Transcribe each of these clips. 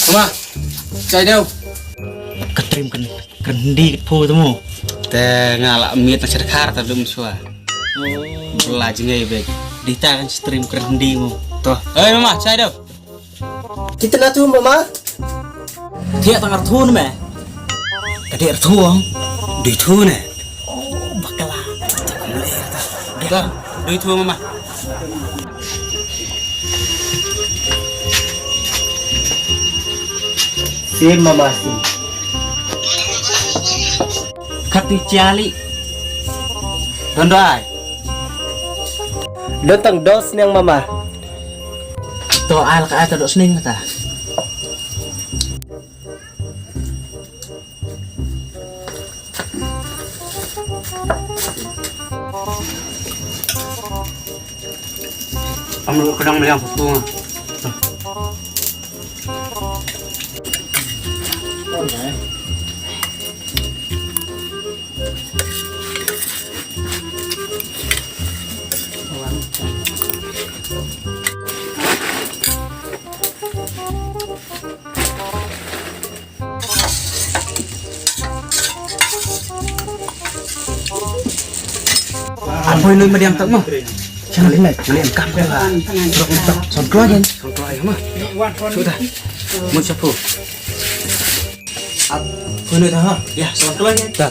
Mama, chạy đâu? Cất trim cần đi phô tao mồ. Tè ngala miết nó sẽ khá ta đâm xua. Là chỉ ngay về. Di ta kan stream cần đi mồ. Tuh. Ê mama, chạy đâu? Kita na tu mama. Thiệt tao thu nữa mẹ. Cái thiệt thu không? Đi thu nè. Bakala. Tuh, đi thu mama. Sim mama sim. Khati chali. Don ai? Dotang dos niyang mama. To ai là cái ai tao độ sning ta. Ông lu kadang meliang pupung. Anh hơi lươn mà đem tận mà. Chẳng lấy mẹ, chẳng lấy em cam cái là son cơ nhân. Son cơ ai mà. Chú ta. Muốn chụp phù. Hơi lươn hả? Ya, son cơ nhân. Ta.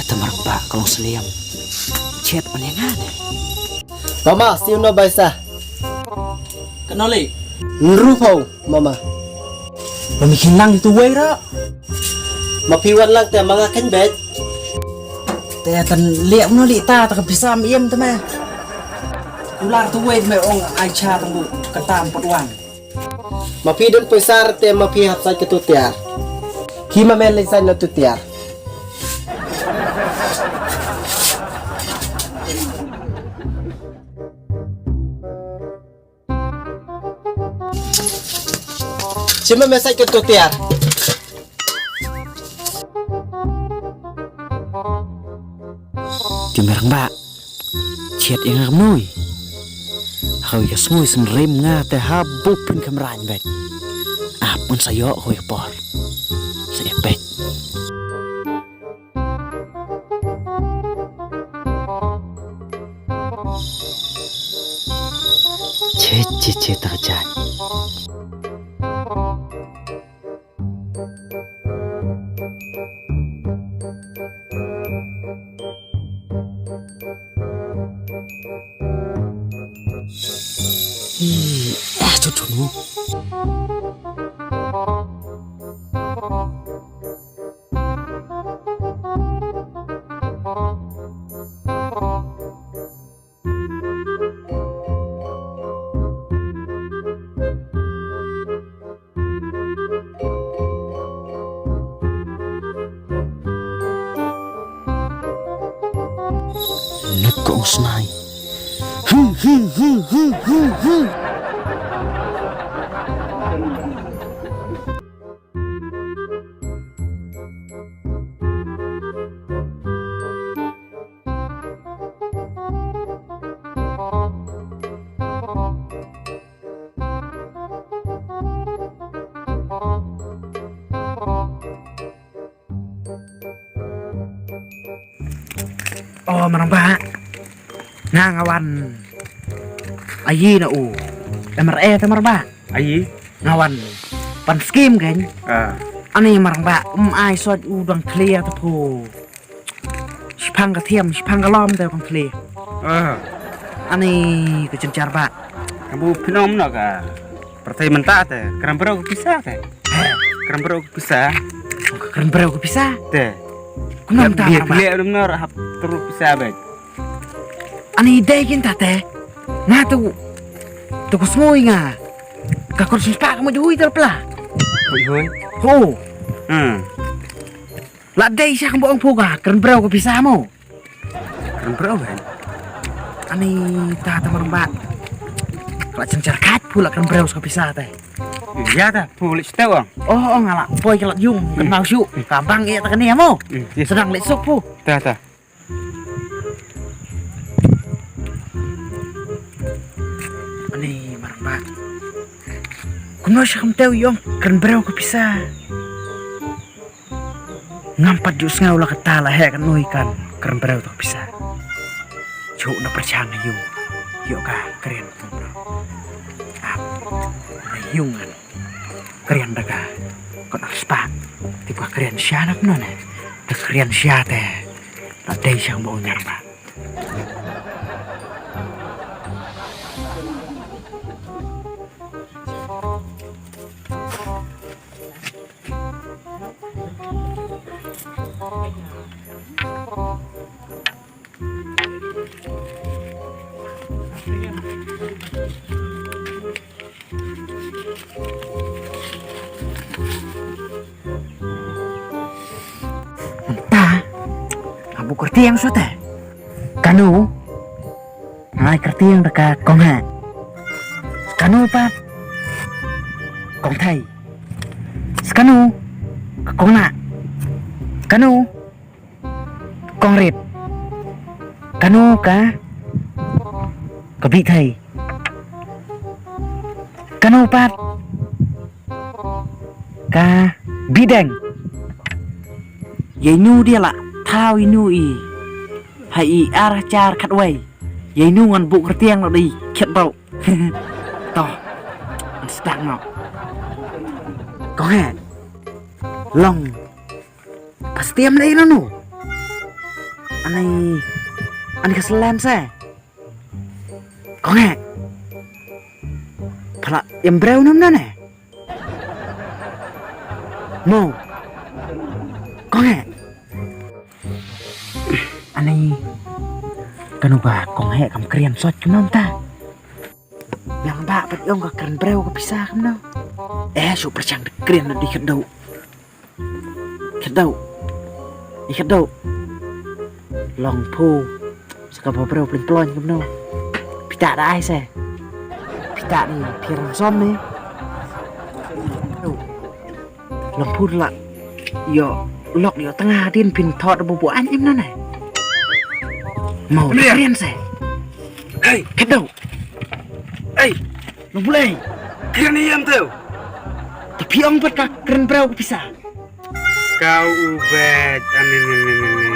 Teman pak kalau seliam. Chat menyengat. Mama, sim no baisa. Kenali. Nrufo mama. Mamikin lang itu way ra. Mapiwan lang te mga kanbet. Te tan liệm nó lị ta ta bisa im ta mẹ. Ular tu way mẹ ông ai cha tang bu katam potwan. Mapidon pesar te mapihap sa ketutiar. Kima melay sa na tutiar. Cuma mesay ketutiar. Merang mbak, chat yang ngamui. Hoi ka semua senrem nga te habupin kamerain bet. Apun sayo hoi por. Saya bet. Chat terjadi. Cucumu. Nekong senai. Oh maramba ngawan ayi na u MRE ta maramba Ayi. ngawan pan skim kan ani maramba ai sot udang clear ta po spang ka thiam spang ka lom ta kon clear ani ke cencar ba Kamu pinom nak ah. Pertai mentah teh. Kerang berau pisah teh. Kerang berau pisah. keren berau bisa Teh. kunam ta Biar maramba beli benar hap terus pisah bet. ani degin ta te nga tu ko smoy nga ka kon spa ka mo juhi ta pla Hoi. ho Hmm. la dei siya kang buong puga keren berau ko bisa mo Kerang berau kan. ani tata maramba kala cencar kat pula keren berau ko bisa te Iya dah. Pulis tahu ang. oh ngala boy kelak yung kenal syu kabang iya ta kania mo Yes. sedang lesok pu Tah. Kuno siya kamtaw yung kanbraw ko pisa. Ngampat jus nga ulah katala he kan noy kan kanbraw to pisa. Cuk na percaya ngayon. Yuk ka keren to bro. Ngayungan. Keren daga. Kon arspa. Tiba keren siya nak no ne. Keren siya te. Tak day siyang mau nyarba. Entah, abu kerti yang suatu. Kanu, ngai kerti yang dekat kongha. Kanu pat, kong thai. Kanu, kong na. Kanu, kong rit. Kanu ka, kebi thai. Kanu pat, ka bideng. Yai nu dia lah, thao inu i. Hai i arah car kat wai. Yai nu ngan bu kertiang lo di ket bau. Toh, sedang no. Kau he, long. Pasti am lagi nu. Ani keselam saya. Kau he, pala yang berau nam nane. Mau, kau he. Ani kanu ba kong he kam krian sot kam ta yang ba pat yong ka kren breu ka pisah kam no su percang de krian di kedau long pu ska ba breu plin plon kam no pita da ai se pita ni piran som ni long pu la yo lok yo tengah din pin thot bu an im na này mau keren saya. Hei, kedau. Hei, lu boleh. Keren iam tu. Tapi orang buat keren berapa bisa. Kau ubed. Ani.